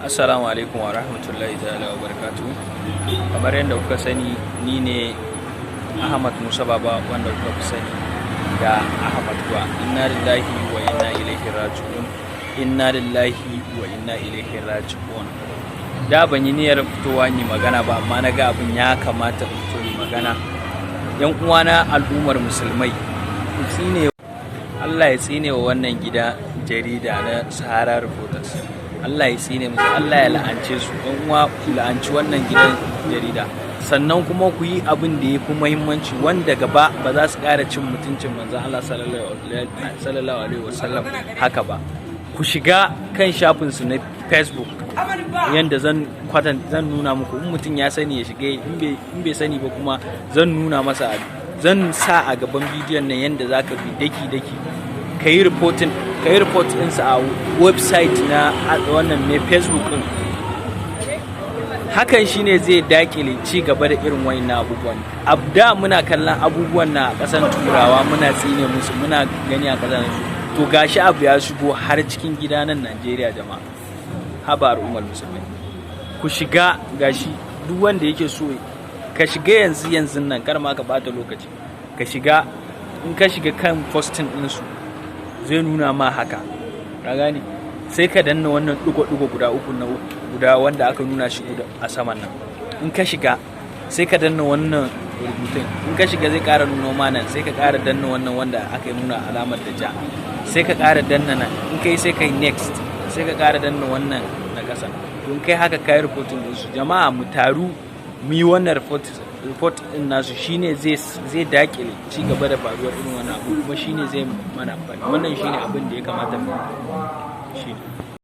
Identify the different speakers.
Speaker 1: Assalamu alaikum wa rahmatullahi ta'ala wa barakatuhu. Kamar yadda kuka sani, ni ne Ahmad Musa Baba, wanda kuka fi sani da Ahmad Kuwa. Inna lillahi wa inna ilaihi raji'un. Inna lillahi wa inna ilaihi raji'un. Da ban yi niyyar fitowa ni magana ba, amma na ga abin ya kamata in fito ni magana. Yan uwana al'ummar musulmai, Allah ya tsine wa wannan gida jarida na Sahara Reporters. Allah ya tsine musu, Allah ya la'ance su, don uwa ku la'anci wannan gidan jarida, sannan kuma ku yi abin da ya fi muhimmanci, wanda gaba ba za su ƙara cin mutuncin manzon Allah sallallahu alaihi wasallam haka ba. Ku shiga kan shafinsu na Facebook, yanda zan nuna muku, in mutum ya sani ya shiga, in bai sani ba kuma zan nuna masa, zan sa a gaban bidiyon nan yanda za ka bi daki-daki ka yi report ɗinsa a website na wannan mai Facebook ɗin. Hakan shine zai dakile ci gaba da irin wayannan abubuwan. Abda muna kallon abubuwan na ƙasan turawa, muna tsine musu, muna gani a ƙasar su, to gashi abu ya shigo har cikin gida nan Najeriya. Jama'a, haba al'ummar musulmai, ku shiga, gashi duk wanda yake so ka shiga yanzu nan, kar ma ka bata lokaci, ka shiga. In ka shiga kan posting ɗinsu zai nuna ma haka, ka gane, sai ka danna wannan ɗigo-ɗigo guda uku na guda wanda aka nuna shi a saman nan. In ka shiga sai ka danna wannan rubutun, in ka shiga zai ƙara nuna ma nan, sai ka ƙara danna wannan wanda aka nuna alamar da ja, sai ka ƙara danna nan, in kai sai kai next, sai ka ƙara danna wannan na ƙasa. In kai haka kai reporting ɗinsu. Jama'a mu taru mu yi wannan report din nasu, shine zai dakile ci gaba da faruwar irin wannan abu, kuma shine zai mana amfani. Wannan shine abin da ya kamata mu shi.